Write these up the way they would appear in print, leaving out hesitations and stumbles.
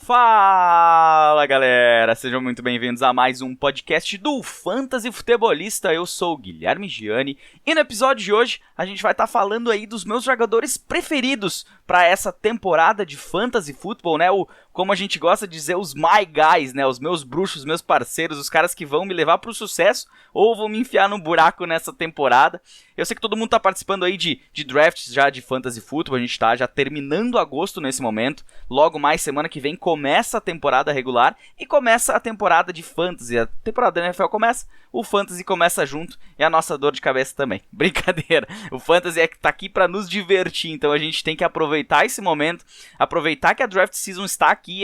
Fala galera, sejam muito bem-vindos a mais um podcast do Fantasy Futebolista. Eu sou o Guilherme Gianni e no episódio de hoje a gente vai estar falando aí dos meus jogadores preferidos para essa temporada de Fantasy Football, né? Como a gente gosta de dizer, os my guys, né? Os meus bruxos, meus parceiros, os caras que vão me levar pro sucesso ou vão me enfiar num buraco nessa temporada. Eu sei que todo mundo tá participando aí de drafts já de Fantasy Football, a gente tá já terminando agosto nesse momento. Logo mais, semana que vem, começa a temporada regular e começa a temporada de Fantasy. A temporada da NFL começa, o Fantasy começa junto e a nossa dor de cabeça também. Brincadeira, o Fantasy tá aqui pra nos divertir, então a gente tem que aproveitar esse momento, aproveitar que a Draft Season está aqui.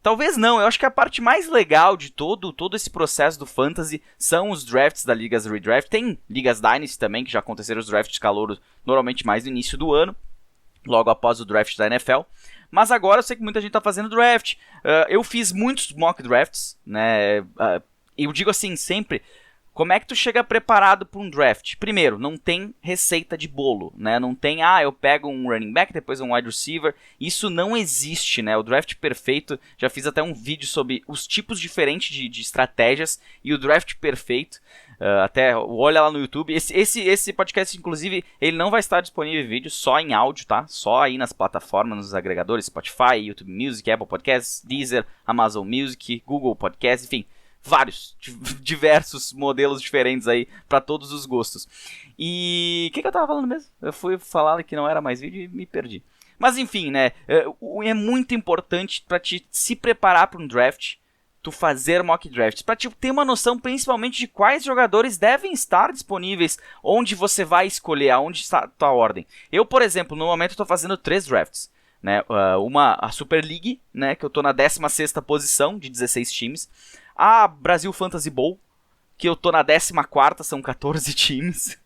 Talvez não, eu acho que a parte mais legal de todo esse processo do Fantasy são os drafts da Ligas Redraft. Tem Ligas Dynasty também, que já aconteceram os drafts de calouro normalmente mais no início do ano, logo após o draft da NFL. Mas agora eu sei que muita gente está fazendo draft. Eu fiz muitos mock drafts, né? Eu digo assim sempre, como é que tu chega preparado para um draft? Primeiro, não tem receita de bolo, né? Não tem, eu pego um running back, depois um wide receiver. Isso não existe, né? O draft perfeito, já fiz até um vídeo sobre os tipos diferentes de estratégias e o draft perfeito. Até olha lá no YouTube. Esse podcast, inclusive, ele não vai estar disponível em vídeo, só em áudio, tá? Só aí nas plataformas, nos agregadores, Spotify, YouTube Music, Apple Podcasts, Deezer, Amazon Music, Google Podcasts, enfim. Vários, diversos modelos diferentes aí para todos os gostos. E o que eu tava falando mesmo? Eu fui falar que não era mais vídeo e me perdi. Mas enfim, né? É muito importante para te se preparar para um draft, tu fazer mock drafts, para te ter uma noção principalmente de quais jogadores devem estar disponíveis, onde você vai escolher, aonde está a tua ordem. Eu, por exemplo, no momento estou fazendo 3 drafts. Né? A Super League, né? Que eu tô na 16ª posição de 16 times. A Brasil Fantasy Bowl, que eu tô na 14ª, são 14 times.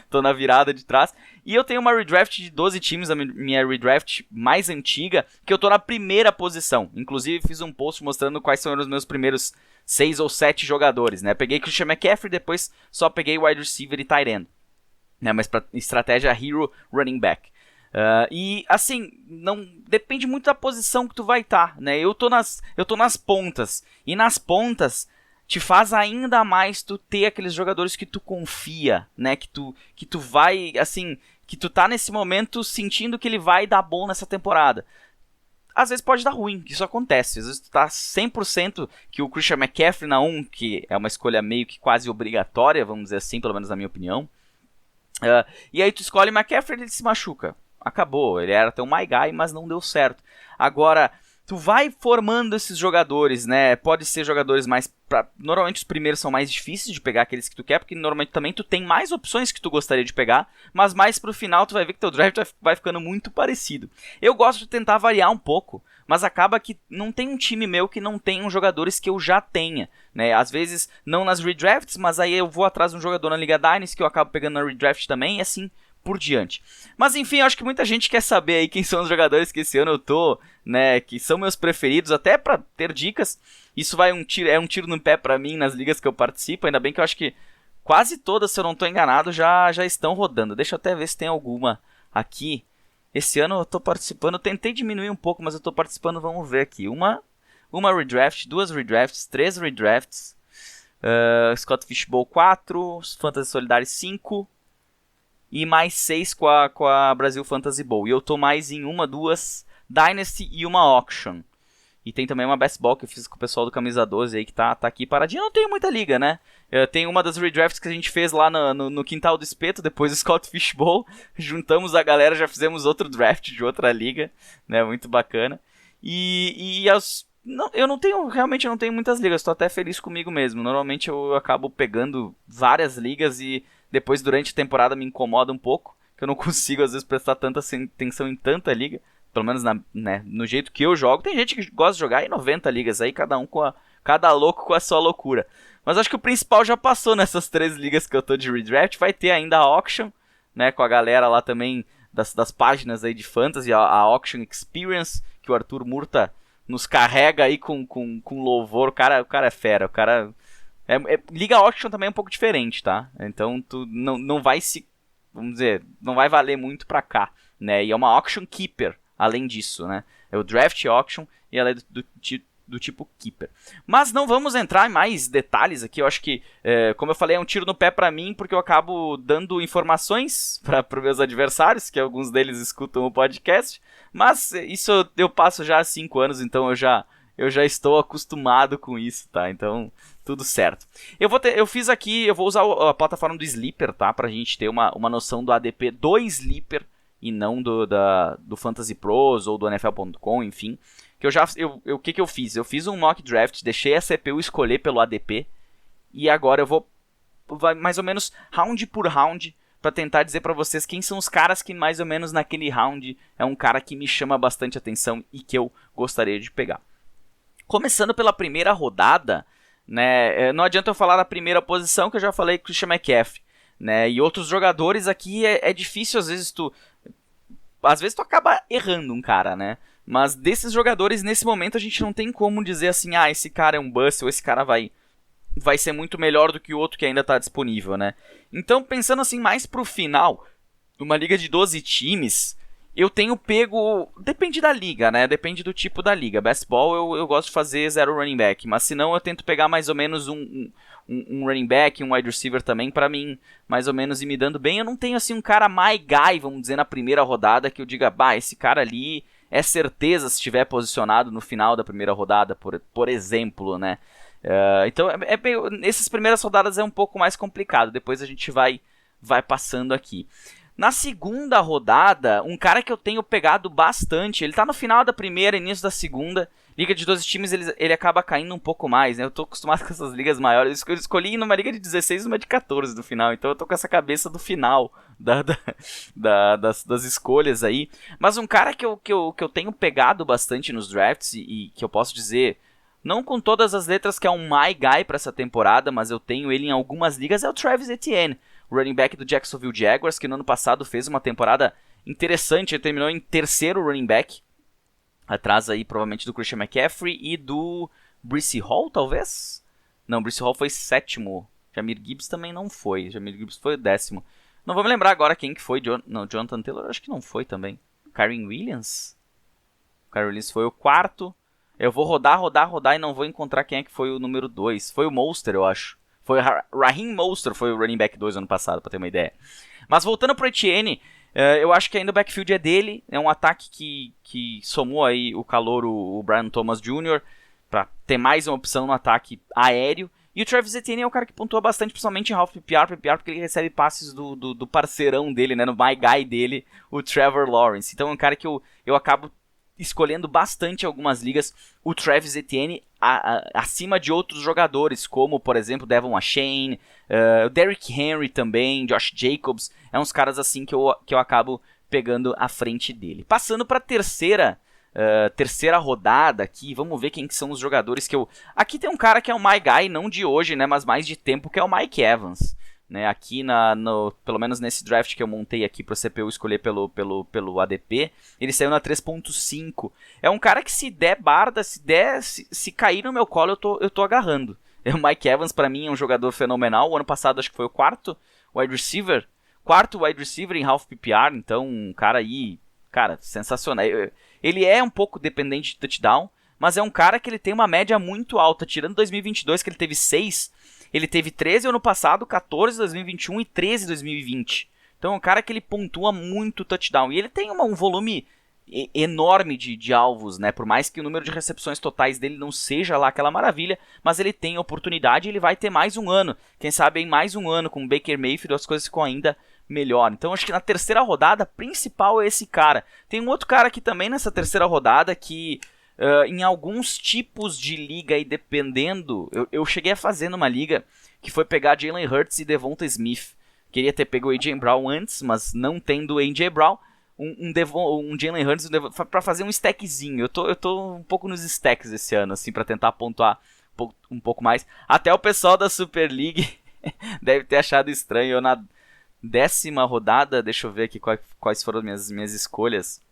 Tô na virada de trás. E eu tenho uma redraft de 12 times, a minha redraft mais antiga, que eu tô na 1ª posição. Inclusive fiz um post mostrando quais são os meus primeiros 6 ou 7 jogadores, né? Peguei Christian McCaffrey, depois só peguei wide receiver e tight end, né? Mas pra estratégia hero running back. E assim, não depende muito da posição que tu vai estar, né? Eu tô nas pontas. E nas pontas te faz ainda mais tu ter aqueles jogadores que tu confia, né? Que tu vai, assim, que tu tá nesse momento sentindo que ele vai dar bom nessa temporada. Às vezes pode dar ruim, isso acontece. Às vezes tu tá 100% que o Christian McCaffrey na 1, que é uma escolha meio que quase obrigatória, vamos dizer assim, pelo menos na minha opinião. E aí tu escolhe McCaffrey e ele se machuca. Acabou, ele era até um my guy, mas não deu certo. Agora, tu vai formando esses jogadores, né? Pode ser jogadores mais... Normalmente os primeiros são mais difíceis de pegar, aqueles que tu quer, porque normalmente também tu tem mais opções que tu gostaria de pegar, mas mais pro final tu vai ver que teu draft vai ficando muito parecido. Eu gosto de tentar variar um pouco, mas acaba que não tem um time meu que não tenha jogadores que eu já tenha, né? Às vezes não nas redrafts, mas aí eu vou atrás de um jogador na Liga Dynasty que eu acabo pegando na redraft também, e assim por diante. Mas enfim, eu acho que muita gente quer saber aí quem são os jogadores que esse ano eu tô, né, que são meus preferidos, até pra ter dicas. Isso é um tiro no pé pra mim nas ligas que eu participo, ainda bem que eu acho que quase todas, se eu não tô enganado, já estão rodando. Deixa eu até ver se tem alguma aqui. Esse ano eu tô participando, eu tentei diminuir um pouco, mas eu tô participando, vamos ver aqui. Uma redraft, 2 redrafts, 3 redrafts, Scott Fishbowl 4, Fantasy Solidário 5... e mais 6 com a Brasil Fantasy Bowl. E eu tô mais em 1, 2 Dynasty e uma Auction. E tem também uma Best Ball que eu fiz com o pessoal do Camisa 12 aí, que tá aqui paradinha. Não tenho muita liga, né? Tem uma das redrafts que a gente fez lá no Quintal do Espeto, depois do Scott Fish Bowl. Juntamos a galera, já fizemos outro draft de outra liga, né? Muito bacana. Realmente eu não tenho muitas ligas, tô até feliz comigo mesmo. Normalmente eu acabo pegando várias ligas e depois durante a temporada me incomoda um pouco, que eu não consigo às vezes prestar tanta atenção em tanta liga, pelo menos no jeito que eu jogo. Tem gente que gosta de jogar em 90 ligas aí, cada louco com a sua loucura. Mas acho que o principal já passou nessas 3 ligas que eu tô de redraft. Vai ter ainda a Auction, né, com a galera lá também das páginas aí de Fantasy, a Auction Experience, que o Arthur Murta nos carrega aí com louvor. O cara é fera, o cara... Liga Auction também é um pouco diferente, tá? Então tu não vai vamos dizer, não vai valer muito pra cá, né? E é uma Auction Keeper além disso, né? É o Draft Auction e ela é do tipo Keeper. Mas não vamos entrar em mais detalhes aqui, eu acho que, como eu falei, é um tiro no pé pra mim, porque eu acabo dando informações para os meus adversários, que alguns deles escutam o podcast, mas isso eu passo já há 5 anos, então eu já estou acostumado com isso, tá? Então, tudo certo. Eu fiz aqui, eu vou usar a plataforma do Sleeper, tá? Pra gente ter uma noção do ADP do Sleeper e não do Fantasy Pros ou do NFL.com, enfim. O que eu fiz? Eu fiz um mock draft, deixei a CPU escolher pelo ADP e agora eu vou mais ou menos round por round para tentar dizer para vocês quem são os caras que mais ou menos naquele round é um cara que me chama bastante atenção e que eu gostaria de pegar. Começando pela primeira rodada, né, não adianta eu falar da primeira posição que eu já falei com o Christian McCaffrey, né, e outros jogadores aqui é difícil, às vezes tu acaba errando um cara, né? Mas desses jogadores, nesse momento, a gente não tem como dizer assim, esse cara é um bust, ou esse cara vai ser muito melhor do que o outro que ainda está disponível, né? Então, pensando assim, mais pro final, numa liga de 12 times, eu tenho pego... Depende da liga, né? Depende do tipo da liga. Best Ball eu gosto de fazer 0 running back, mas se não, eu tento pegar mais ou menos um running back, um wide receiver também, pra mim, mais ou menos, ir me dando bem. Eu não tenho, assim, um cara my guy, vamos dizer, na primeira rodada, que eu diga, esse cara ali é certeza se estiver posicionado no final da primeira rodada, por exemplo, né? Então, essas primeiras rodadas é um pouco mais complicado, depois a gente vai passando aqui. Na segunda rodada, um cara que eu tenho pegado bastante, ele tá no final da primeira, início da segunda, liga de 12 times, ele acaba caindo um pouco mais, né? Eu tô acostumado com essas ligas maiores, eu escolhi numa liga de 16 e uma de 14 no final, então eu tô com essa cabeça do final das escolhas aí. Mas um cara que eu tenho pegado bastante nos drafts e que eu posso dizer, não com todas as letras que é um my guy pra essa temporada, mas eu tenho ele em algumas ligas, é o Travis Etienne, running back do Jacksonville Jaguars, que no ano passado fez uma temporada interessante, ele terminou em terceiro running back, atrás aí provavelmente do Christian McCaffrey e do Breece Hall, talvez? Não, Breece Hall foi sétimo, Jahmyr Gibbs também não foi, Jahmyr Gibbs foi o 10º. Não vou me lembrar agora quem que foi, Jonathan Taylor acho que não foi também. Kyren Williams? Kyren Williams foi o 4º. Eu vou rodar e não vou encontrar quem é que foi o número 2. Foi o Mostert, eu acho. Foi Raheem Mostert, foi o running back 2 ano passado, pra ter uma ideia. Mas voltando pro Etienne, eu acho que ainda o backfield é dele. É um ataque que somou aí o calouro, o Brian Thomas Jr., pra ter mais uma opção no ataque aéreo. E o Travis Etienne é um cara que pontua bastante, principalmente em half PPR, porque ele recebe passes do parceirão dele, né, no my guy dele, o Trevor Lawrence. Então é um cara que eu acabo escolhendo bastante algumas ligas o Travis Etienne acima de outros jogadores, como, por exemplo, Devon Achane, o Derrick Henry também, Josh Jacobs, é uns caras assim que eu acabo pegando à frente dele. Passando para a terceira rodada aqui, vamos ver quem que são os jogadores que eu... Aqui tem um cara que é o my guy, não de hoje, né, mas mais de tempo, que é o Mike Evans. Né, aqui pelo menos nesse draft que eu montei aqui para o CPU escolher pelo ADP, ele saiu na 3.5. É um cara que se der barda, se cair no meu colo, eu tô agarrando. O Mike Evans para mim é um jogador fenomenal. O ano passado acho que foi o quarto wide receiver em half PPR, então um cara aí, cara, sensacional. Ele é um pouco dependente de touchdown, mas é um cara que ele tem uma média muito alta, tirando 2022 que ele teve 6. Ele teve 13 ano passado, 14 em 2021 e 13 em 2020. Então é um cara que ele pontua muito touchdown. E ele tem um volume enorme de alvos, né? Por mais que o número de recepções totais dele não seja lá aquela maravilha, mas ele tem oportunidade e ele vai ter mais um ano. Quem sabe em mais um ano com o Baker Mayfield as coisas ficam ainda melhor. Então acho que na terceira rodada, principal é esse cara. Tem um outro cara aqui também nessa terceira rodada que... em alguns tipos de liga e dependendo, eu cheguei a fazer numa liga que foi pegar Jalen Hurts e Devonta Smith. Queria ter pego o A.J. Brown antes, mas não tendo o A.J. Brown, um Jalen Hurts para fazer um stackzinho. Eu tô um pouco nos stacks esse ano, assim, para tentar pontuar um pouco mais. Até o pessoal da Super League deve ter achado estranho. Eu na 10ª rodada, deixa eu ver aqui quais foram as minhas escolhas.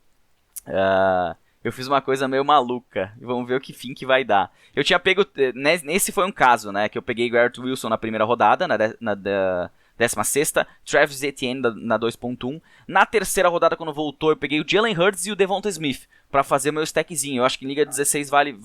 Eu fiz uma coisa meio maluca. Vamos ver o que fim que vai dar. Eu tinha pego... Nesse foi um caso, né? Que eu peguei Garrett Wilson na primeira rodada, na 16ª, Travis Etienne na 2.1. Na terceira rodada, quando voltou, eu peguei o Jalen Hurts e o Devonta Smith para fazer meu stackzinho. Eu acho que em Liga 16 vale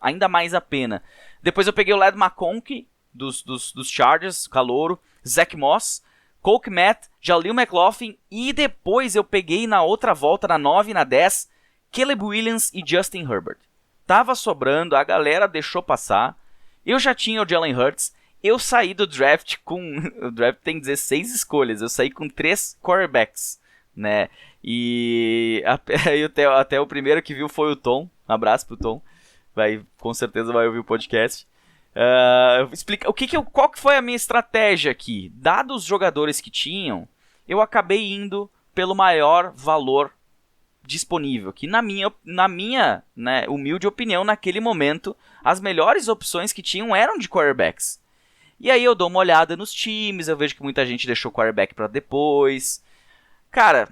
ainda mais a pena. Depois eu peguei o Ladd McConkey dos Chargers, calouro, Zach Moss, Cole Kmet, Jaleel McLaughlin, e depois eu peguei na outra volta, na 9 e na 10, Caleb Williams e Justin Herbert. Tava sobrando, a galera deixou passar, eu já tinha o Jalen Hurts, eu saí do draft com... O draft tem 16 escolhas, eu saí com 3 quarterbacks, né? E até o primeiro que viu foi o Tom, um abraço pro Tom, com certeza vai ouvir o podcast. Qual que foi a minha estratégia aqui? Dados os jogadores que tinham, eu acabei indo pelo maior valor disponível, que na minha né, humilde opinião, naquele momento, as melhores opções que tinham eram de quarterbacks. E aí eu dou uma olhada nos times, eu vejo que muita gente deixou o quarterback para depois. Cara,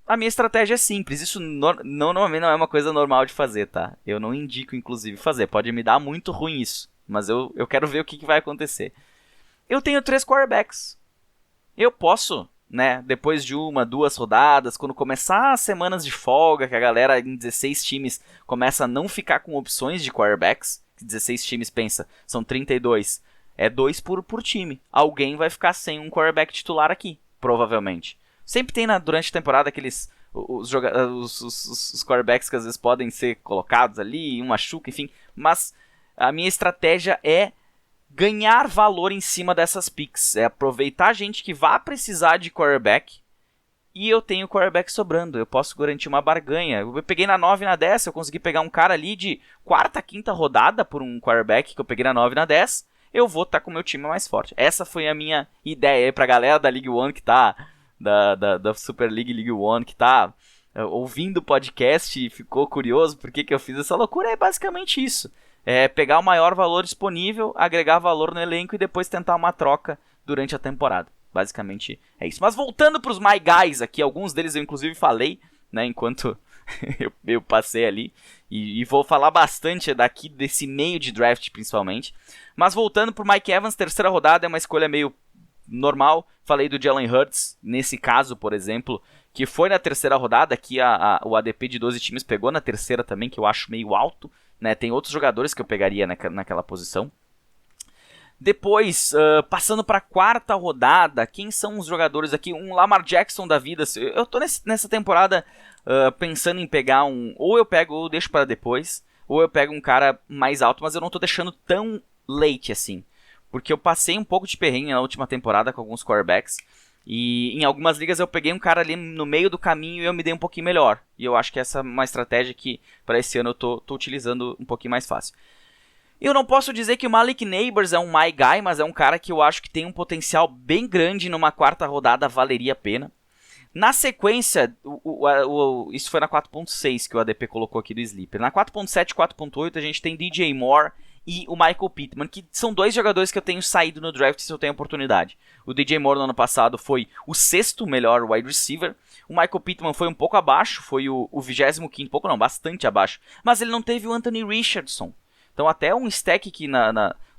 a minha estratégia é simples, isso normalmente não é uma coisa normal de fazer, tá? Eu não indico, inclusive, fazer, pode me dar muito ruim isso. Mas eu quero ver o que vai acontecer. Eu tenho 3 quarterbacks. Eu posso, né, depois de 1, 2 rodadas, quando começar as semanas de folga, que a galera em 16 times começa a não ficar com opções de quarterbacks, que 16 times pensa, são 32, é 2 por time. Alguém vai ficar sem um quarterback titular aqui, provavelmente. Sempre tem durante a temporada aqueles os quarterbacks que às vezes podem ser colocados ali, um machuca, enfim, mas... A minha estratégia é ganhar valor em cima dessas picks. É aproveitar gente que vá precisar de quarterback e eu tenho quarterback sobrando. Eu posso garantir uma barganha. Eu peguei na 9 e na 10. Eu consegui pegar um cara ali de 4ª, 5ª rodada por um quarterback que eu peguei na 9 e na 10. Eu vou estar com o meu time mais forte. Essa foi a minha ideia aí pra galera da League One que tá... Da Super League One que tá ouvindo o podcast e ficou curioso por que eu fiz essa loucura. É basicamente isso. É pegar o maior valor disponível, agregar valor no elenco e depois tentar uma troca durante a temporada. Basicamente é isso. Mas voltando para os My Guys aqui, alguns deles eu inclusive falei, né, enquanto eu passei ali. E vou falar bastante daqui desse meio de draft principalmente. Mas voltando para o Mike Evans, terceira rodada é uma escolha meio normal. Falei do Jalen Hurts, nesse caso, por exemplo, que foi na terceira rodada, que o ADP de 12 times pegou na terceira também, que eu acho meio alto. Né, tem outros jogadores que eu pegaria naquela posição. Depois, passando para a quarta rodada, quem são os jogadores aqui? Um Lamar Jackson da vida. Eu tô nessa temporada pensando em pegar ou eu deixo para depois, ou eu pego um cara mais alto, mas eu não tô deixando tão late assim. Porque eu passei um pouco de perrengue na última temporada com alguns quarterbacks. E em algumas ligas eu peguei um cara ali no meio do caminho e eu me dei um pouquinho melhor. E eu acho que essa é uma estratégia que para esse ano eu tô utilizando um pouquinho mais fácil. Eu não posso dizer que o Malik Neighbors é um my guy, mas é um cara que eu acho que tem um potencial bem grande numa quarta rodada, valeria a pena. Na sequência, isso foi na 4.6 que o ADP colocou aqui do Sleeper. Na 4.7 e 4.8 a gente tem DJ Moore e o Michael Pittman, que são 2 jogadores que eu tenho saído no draft se eu tenho oportunidade. O DJ Moore no ano passado foi o 6º melhor wide receiver. O Michael Pittman foi um pouco abaixo, foi o 25º, pouco não, bastante abaixo. Mas ele não teve o Anthony Richardson. Então até um stack que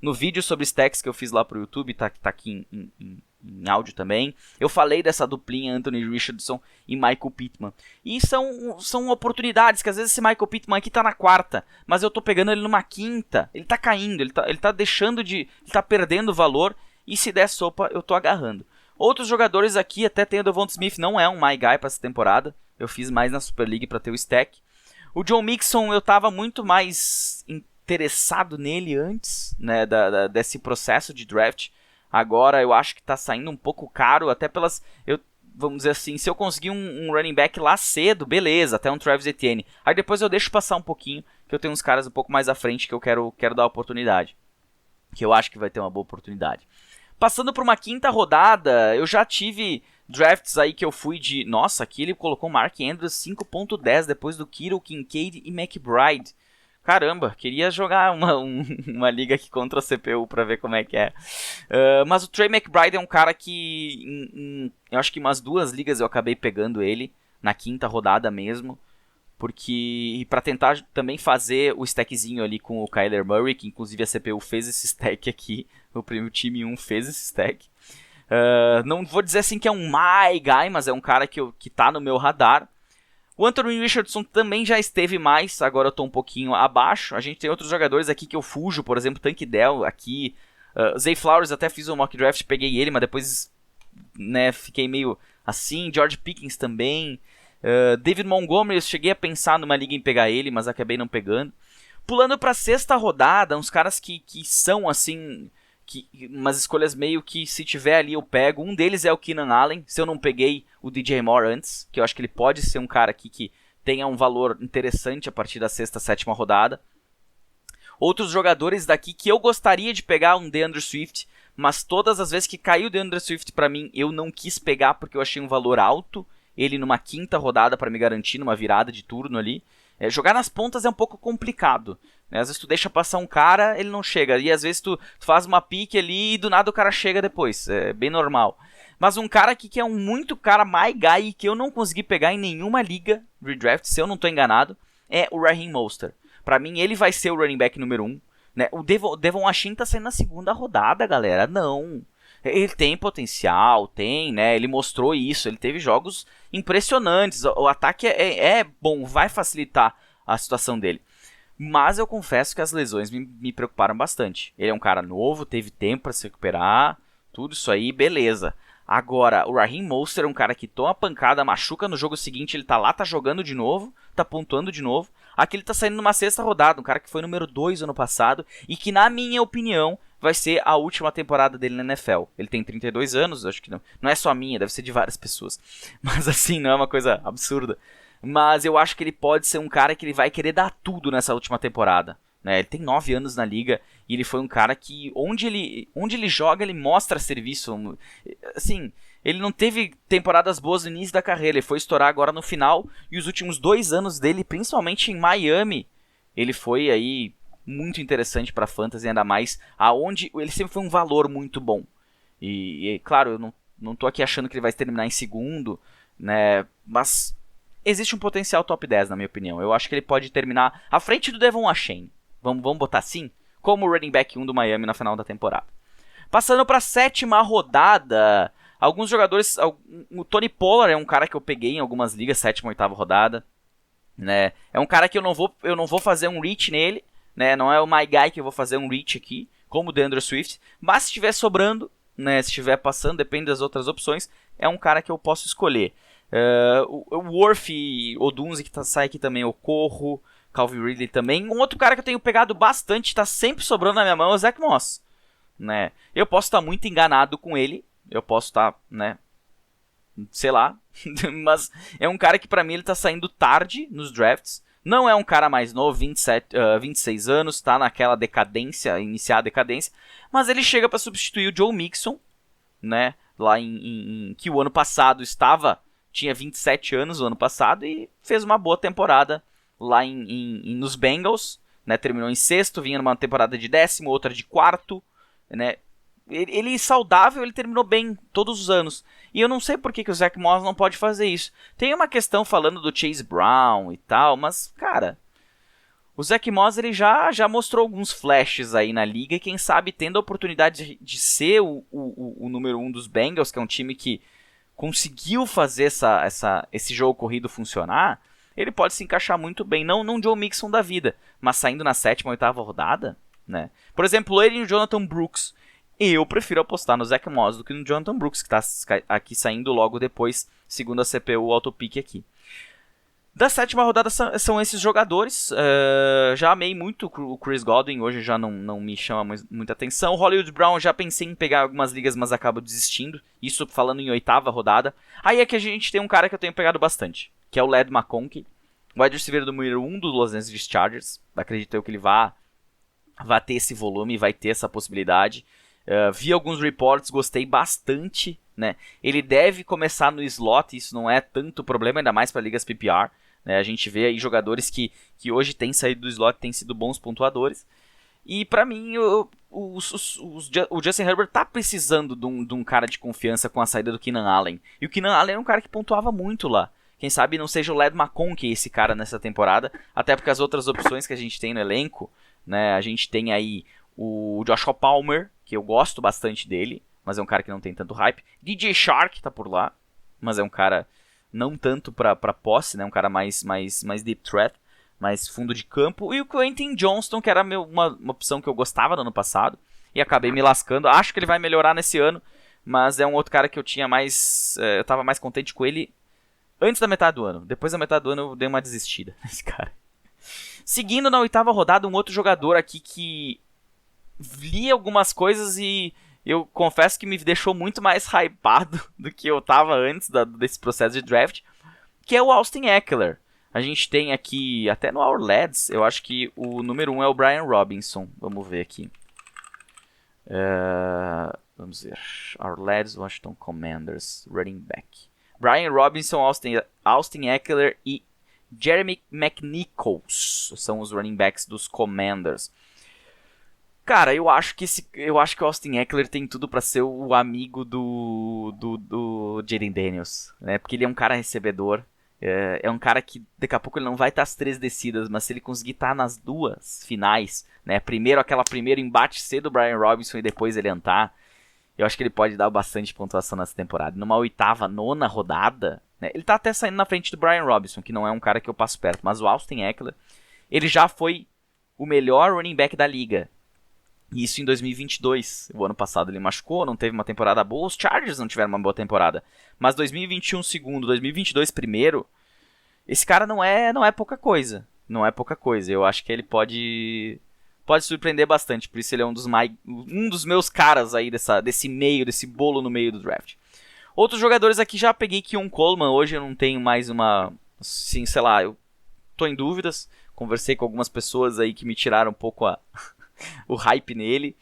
no vídeo sobre stacks que eu fiz lá pro YouTube, tá aqui em áudio também. Eu falei dessa duplinha Anthony Richardson e Michael Pittman. E são oportunidades que às vezes esse Michael Pittman aqui tá na 4ª, mas eu tô pegando ele numa 5ª. Ele tá caindo, ele tá ele tá perdendo valor e se der sopa eu tô agarrando. Outros jogadores aqui, até tem o Devonta Smith, não é um my guy pra essa temporada. Eu fiz mais na Super League pra ter o stack. O Joe Mixon eu tava muito mais interessado nele antes, né, desse processo de draft. Agora eu acho que tá saindo um pouco caro, até vamos dizer assim, se eu conseguir um running back lá cedo, beleza, até um Travis Etienne. Aí depois eu deixo passar um pouquinho, que eu tenho uns caras um pouco mais à frente que eu quero dar oportunidade. Que eu acho que vai ter uma boa oportunidade. Passando por uma 5ª rodada, eu já tive drafts aí que eu fui de... Nossa, aqui ele colocou Mark Andrews 5.10 depois do Kittle, Kincaid e McBride. Caramba, queria jogar uma liga aqui contra a CPU pra ver como é que é. Mas o Trey McBride é um cara que eu acho que umas 2 ligas eu acabei pegando ele na 5ª rodada mesmo. Porque pra tentar também fazer o stackzinho ali com o Kyler Murray, que inclusive a CPU fez esse stack aqui. O time 1 fez esse stack. Não vou dizer assim que é um my guy, mas é um cara que tá no meu radar. O Anthony Richardson também já esteve mais, agora eu tô um pouquinho abaixo. A gente tem outros jogadores aqui que eu fujo, por exemplo, Tank Dell aqui. Zay Flowers, até fiz um mock draft, peguei ele, mas depois, né, fiquei meio assim. George Pickens também. David Montgomery, eu cheguei a pensar numa liga em pegar ele, mas acabei não pegando. Pulando pra sexta rodada, uns caras que são assim... umas escolhas meio que se tiver ali eu pego. Um deles é o Keenan Allen, se eu não peguei o DJ Moore antes, que eu acho que ele pode ser um cara aqui que tenha um valor interessante a partir da sexta, sétima rodada. Outros jogadores daqui que eu gostaria de pegar, um DeAndre Swift, mas todas as vezes que caiu o DeAndre Swift pra mim, eu não quis pegar porque eu achei um valor alto, ele numa quinta rodada pra me garantir, numa virada de turno ali. Jogar nas pontas é um pouco complicado, né? Às vezes tu deixa passar um cara, ele não chega, e às vezes tu faz uma pique ali e do nada o cara chega depois, é bem normal. Mas um cara aqui que é um muito cara my guy, que eu não consegui pegar em nenhuma liga redraft, se eu não tô enganado, é o Raheem Mostert. Pra mim ele vai ser o running back número 1, né? O Devon Achane tá saindo na segunda rodada, galera, não. Ele tem potencial, tem, né? Ele mostrou isso, ele teve jogos impressionantes. O ataque é bom, vai facilitar a situação dele. Mas eu confesso que as lesões me preocuparam bastante. Ele é um cara novo, teve tempo para se recuperar, tudo isso aí, beleza. Agora, o Raheem Mostert é um cara que toma pancada, machuca no jogo seguinte, ele tá lá, tá jogando de novo, tá pontuando de novo. Aqui ele tá saindo numa sexta rodada, um cara que foi número 2 ano passado e que, na minha opinião, vai ser a última temporada dele na NFL. Ele tem 32 anos, acho que não é só a minha, deve ser de várias pessoas. Mas assim, não é uma coisa absurda. Mas eu acho que ele pode ser um cara que ele vai querer dar tudo nessa última temporada. Né? Ele tem 9 anos na liga e ele foi um cara que, onde ele joga, ele mostra serviço. Assim, ele não teve temporadas boas no início da carreira, ele foi estourar agora no final. E os últimos 2 anos dele, principalmente em Miami, ele foi aí muito interessante para fantasy, ainda mais aonde ele sempre foi um valor muito bom. E claro, eu não tô aqui achando que ele vai terminar em segundo, né? Mas existe um potencial top 10, na minha opinião. Eu acho que ele pode terminar à frente do Devon Achane. Vamos botar assim? Como o running back 1 do Miami na final da temporada. Passando para a sétima rodada, alguns jogadores... O Tony Pollard é um cara que eu peguei em algumas ligas, sétima, oitava rodada. Né? É um cara que eu não vou fazer um reach nele. Né? Não é o my guy que eu vou fazer um reach aqui, como o DeAndre Swift. Mas se estiver sobrando, né? Se estiver passando, depende das outras opções, é um cara que eu posso escolher. O Worth Odunze, que sai aqui também, eu corro. Calvin Ridley também. Um outro cara que eu tenho pegado bastante, tá sempre sobrando na minha mão, é o Zach Moss. Né? Eu posso estar muito enganado com ele. Eu posso estar, né? Sei lá. Mas é um cara que pra mim ele tá saindo tarde nos drafts. Não é um cara mais novo, 26 anos, tá naquela decadência, iniciar a decadência. Mas ele chega pra substituir o Joe Mixon, né? Lá que o ano passado tinha 27 anos o ano passado e fez uma boa temporada lá nos Bengals, né? Terminou em sexto, vinha numa temporada de 10º, outra de 4º, né? Ele saudável, ele terminou bem todos os anos. E eu não sei por que o Zach Moss não pode fazer isso. Tem uma questão falando do Chase Brown e tal, mas, cara, o Zach Moss ele já mostrou alguns flashes aí na liga e quem sabe tendo a oportunidade de ser o número 1 dos Bengals, que é um time que conseguiu fazer esse jogo corrido funcionar, ele pode se encaixar muito bem, não num Joe Mixon da vida, mas saindo na 7ª, 8ª rodada, né? Por exemplo, ele e o Jonathan Brooks. Eu prefiro apostar no Zach Moss do que no Jonathan Brooks, que está aqui saindo logo depois, segundo a CPU autopick aqui. Da 7ª rodada são esses jogadores. Já amei muito o Chris Godwin, hoje já não me chama muita atenção. O Hollywood Brown já pensei em pegar algumas ligas, mas acabo desistindo. Isso falando em 8ª rodada. Aí é que a gente tem um cara que eu tenho pegado bastante, que é o Ladd McConkey, wide receiver do número 1 do Los Angeles Chargers. Acredito eu que ele vai ter esse volume, vai ter essa possibilidade. Vi alguns reports, gostei bastante, né? Ele deve começar no slot, isso não é tanto problema, ainda mais para ligas PPR, né? A gente vê aí jogadores que hoje têm saído do slot, têm sido bons pontuadores. E para mim, o Justin Herbert tá precisando de um cara de confiança com a saída do Keenan Allen. E o Keenan Allen era um cara que pontuava muito lá. Quem sabe não seja o Ladd McConkey esse cara nessa temporada, até porque as outras opções que a gente tem no elenco, né? A gente tem aí o Joshua Palmer, que eu gosto bastante dele, mas é um cara que não tem tanto hype. DJ Shark tá por lá, mas é um cara não tanto pra posse, né? Um cara mais deep threat, mais fundo de campo. E o Quentin Johnston, que era uma opção que eu gostava no ano passado, e acabei me lascando. Acho que ele vai melhorar nesse ano, mas é um outro cara que eu tinha mais... eu tava mais contente com ele antes da metade do ano. Depois da metade do ano eu dei uma desistida nesse cara. Seguindo na 8ª rodada, um outro jogador aqui que li algumas coisas e eu confesso que me deixou muito mais hypado do que eu tava antes desse processo de draft, que é o Austin Ekeler. A gente tem aqui, até no Our Lads, eu acho que o número 1 é o Brian Robinson. Vamos ver aqui. Vamos ver. Our Lads, Washington Commanders, running back. Brian Robinson, Austin Ekeler e Jeremy McNichols são os running backs dos Commanders. Cara, eu acho que o Austin Ekeler tem tudo pra ser o amigo do Jayden Daniels, né? Porque ele é um cara recebedor, é um cara que daqui a pouco ele não vai estar as 3 descidas, mas se ele conseguir estar nas 2 finais, né? Primeiro primeiro embate cedo do Brian Robinson e depois ele entrar, eu acho que ele pode dar bastante pontuação nessa temporada. Numa 8ª, 9ª rodada, né? Ele tá até saindo na frente do Brian Robinson, que não é um cara que eu passo perto, mas o Austin Ekeler, ele já foi o melhor running back da liga. Isso em 2022. O ano passado ele machucou, não teve uma temporada boa. Os Chargers não tiveram uma boa temporada. Mas 2021 segundo, 2022 primeiro. Esse cara não é pouca coisa. Não é pouca coisa. Eu acho que ele pode surpreender bastante. Por isso ele é um dos meus caras aí desse bolo no meio do draft. Outros jogadores aqui, já peguei Keon Coleman. Hoje eu não tenho mais uma... Sim, sei lá, eu tô em dúvidas. Conversei com algumas pessoas aí que me tiraram um pouco o hype nele.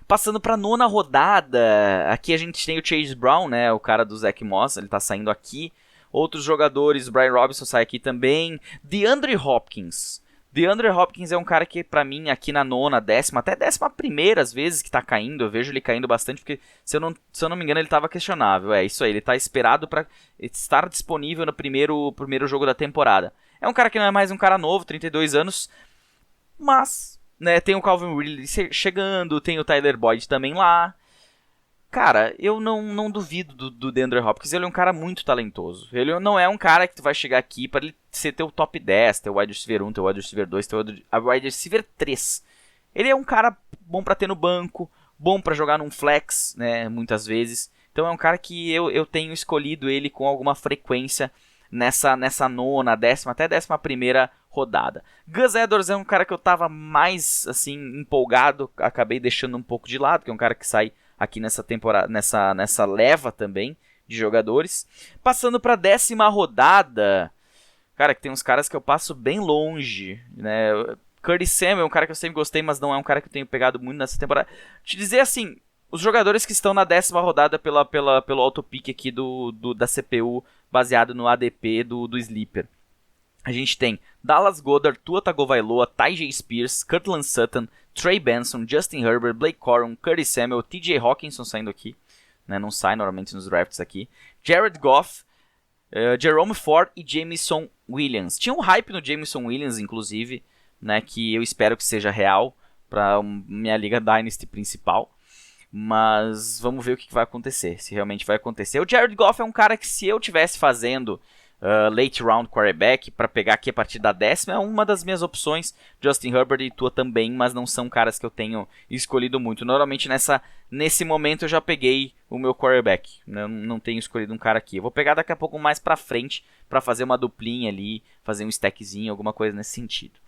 Passando pra 9ª rodada, aqui a gente tem o Chase Brown, né, o cara do Zach Moss, ele tá saindo aqui. Outros jogadores, o Brian Robinson sai aqui também. DeAndre Hopkins é um cara que pra mim aqui na 9ª, 10ª, até 11ª às vezes que tá caindo. Eu vejo ele caindo bastante porque, se eu não me engano, ele tava questionável. É isso aí, ele tá esperado pra estar disponível no primeiro jogo da temporada. É um cara que não é mais um cara novo, 32 anos, mas... né, tem o Calvin Ridley chegando, tem o Tyler Boyd também lá. Cara, eu não duvido do DeAndre Hopkins, ele é um cara muito talentoso. Ele não é um cara que tu vai chegar aqui para ele ser teu top 10, teu wide receiver 1, teu wide receiver 2, teu wide receiver 3. Ele é um cara bom para ter no banco, bom para jogar num flex, né, muitas vezes. Então é um cara que eu tenho escolhido ele com alguma frequência nessa 9ª, 10ª, até 11ª rodada. Gus Edwards é um cara que eu tava mais assim empolgado, acabei deixando um pouco de lado, que é um cara que sai aqui nessa temporada, nessa leva também de jogadores. Passando para 10ª rodada, cara, que tem uns caras que eu passo bem longe, né? Curtis Samuel é um cara que eu sempre gostei, mas não é um cara que eu tenho pegado muito nessa temporada. Te dizer assim, os jogadores que estão na 10ª rodada pelo autopick aqui da CPU, baseado no ADP do Sleeper. A gente tem Dallas Goedert, Tua Tagovailoa, Tyjae Spears, Courtland Sutton, Trey Benson, Justin Herbert, Blake Corum, Curtis Samuel, TJ Hawkinson saindo aqui, né, não sai normalmente nos drafts aqui, Jared Goff, Jerome Ford e Jameson Williams. Tinha um hype no Jameson Williams, inclusive, né, que eu espero que seja real para minha Liga Dynasty principal. Mas vamos ver o que vai acontecer, se realmente vai acontecer. O Jared Goff é um cara que, se eu tivesse fazendo late round quarterback para pegar aqui a partir da 10ª, é uma das minhas opções. Justin Herbert e Tua também, mas não são caras que eu tenho escolhido muito. Normalmente nesse momento eu já peguei o meu quarterback, não tenho escolhido um cara aqui. Eu vou pegar daqui a pouco mais para frente para fazer uma duplinha ali, fazer um stackzinho, alguma coisa nesse sentido.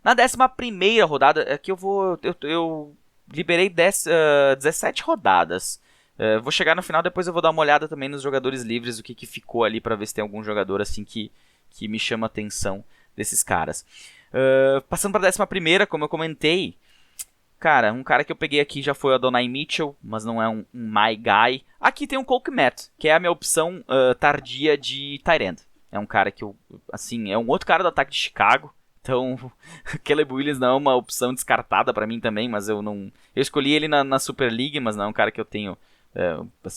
Na 11ª rodada, aqui eu liberei 17 rodadas. Vou chegar no final, depois eu vou dar uma olhada também nos jogadores livres, o que ficou ali para ver se tem algum jogador assim que me chama a atenção desses caras. Passando para a 11ª, como eu comentei, cara, um cara que eu peguei aqui já foi o Adonai Mitchell, mas não é um my guy. Aqui tem o Cole Kmet, que é a minha opção tardia de tight end. É um cara que é um outro cara do ataque de Chicago. Então, Caleb Williams não é uma opção descartada pra mim também, mas eu escolhi ele na Super League, mas não é um cara que eu tenho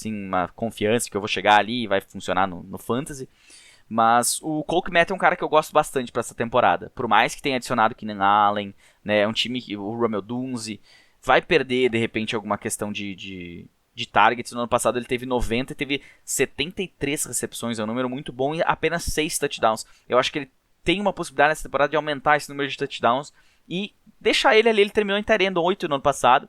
uma confiança que eu vou chegar ali e vai funcionar no Fantasy. Mas o Cole Kmet é um cara que eu gosto bastante pra essa temporada. Por mais que tenha adicionado Keenan Allen, né, é um time que o Romeo Dunze vai perder de repente alguma questão de de targets. No ano passado ele teve 90 e teve 73 recepções. É um número muito bom e apenas 6 touchdowns. Eu acho que ele tem uma possibilidade nessa temporada de aumentar esse número de touchdowns e deixar ele ali. Ele terminou em tight end 8 no ano passado.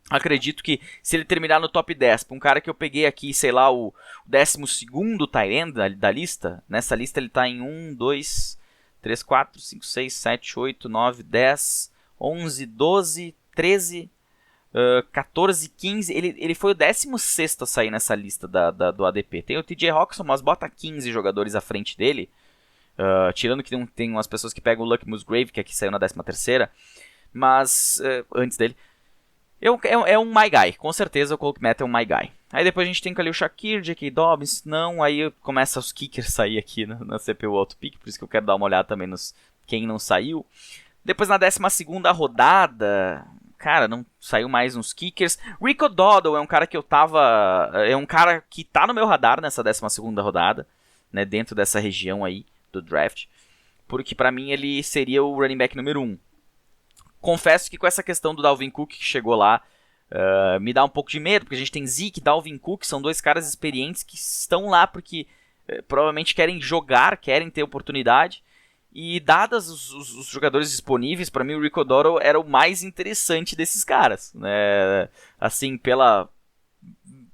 Acredito que se ele terminar no top 10, para um cara que eu peguei aqui, sei lá, o 12º tight end da lista, nessa lista ele tá em 1, 2, 3, 4, 5, 6, 7, 8, 9, 10, 11, 12, 13, 14, 15. Ele foi o 16º a sair nessa lista do ADP. Tem o TJ Hawkinson, mas bota 15 jogadores à frente dele. Tirando que tem umas pessoas que pegam o Lucky Musgrave, que aqui saiu na 13ª. Mas, antes dele. É um my guy, com certeza o Cole Kmet é um my guy. Aí depois a gente tem ali o Shakir, J.K. Dobbins, não, aí começa os kickers sair aqui na CPU Autopick, por isso que eu quero dar uma olhada também nos quem não saiu. Depois na 12ª rodada, cara, não saiu mais uns kickers. Rico Dowdle é um cara que é um cara que tá no meu radar nessa 12ª rodada, né, dentro dessa região aí do draft, porque pra mim ele seria o running back número 1. Confesso que com essa questão do Dalvin Cook que chegou lá, me dá um pouco de medo, porque a gente tem Zeke e Dalvin Cook, são dois caras experientes que estão lá porque provavelmente querem jogar, querem ter oportunidade, e dadas os jogadores disponíveis, para mim o Rico Dowdle era o mais interessante desses caras, né? Assim, pela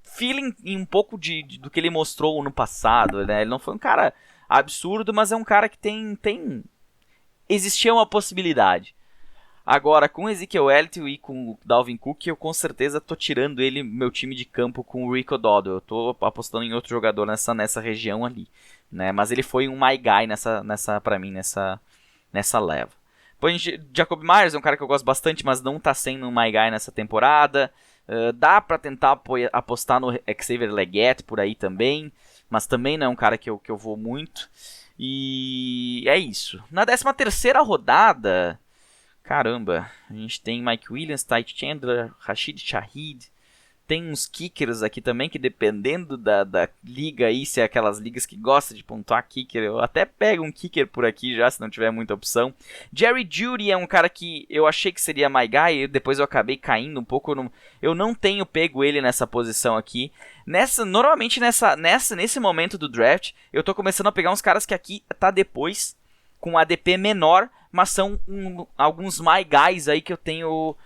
feeling e um pouco do que ele mostrou no passado, né? Ele não foi um cara absurdo, mas é um cara que existia uma possibilidade. Agora, com o Ezekiel Elliott e com o Dalvin Cook, eu com certeza tô tirando ele, meu time de campo, com o Rico Dowdle. Eu tô apostando em outro jogador nessa região ali, né? Mas ele foi um my guy pra mim, nessa leva. Depois Jacob Myers é um cara que eu gosto bastante, mas não tá sendo um my guy nessa temporada. Dá pra tentar apostar no Xavier Legette por aí também, mas também não é um cara que eu vou muito. E é isso. Na 13ª rodada... Caramba, a gente tem Mike Williams, Ty Chandler, Rashid Shaheed. Tem uns kickers aqui também que dependendo da liga aí, se é aquelas ligas que gostam de pontuar kicker, eu até pego um kicker por aqui já, se não tiver muita opção. Jerry Jeudy é um cara que eu achei que seria my guy, e depois eu acabei caindo um pouco. Eu não tenho pego ele nessa posição aqui. Normalmente nesse momento do draft, eu tô começando a pegar uns caras que aqui tá depois, com ADP menor, mas são alguns my guys aí que eu tenho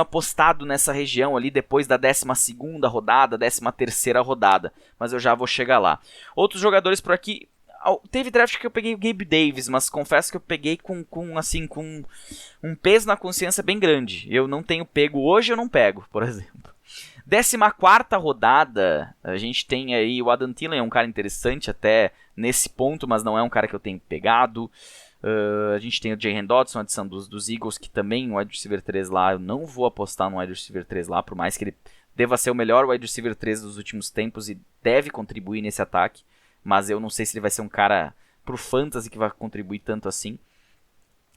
apostado nessa região ali depois da 12ª rodada, 13ª rodada, mas eu já vou chegar lá. Outros jogadores por aqui, teve draft que eu peguei o Gabe Davis, mas confesso que eu peguei com um peso na consciência bem grande. Eu não tenho pego hoje, eu não pego, por exemplo. 14ª rodada, a gente tem aí o Adam Thielen, é um cara interessante até nesse ponto, mas não é um cara que eu tenho pegado. A gente tem o Jahan Dodson, a adição dos Eagles, que também o wide receiver 3 lá, eu não vou apostar no wide receiver 3 lá, por mais que ele deva ser o melhor wide receiver 3 dos últimos tempos e deve contribuir nesse ataque, mas eu não sei se ele vai ser um cara pro fantasy que vai contribuir tanto assim.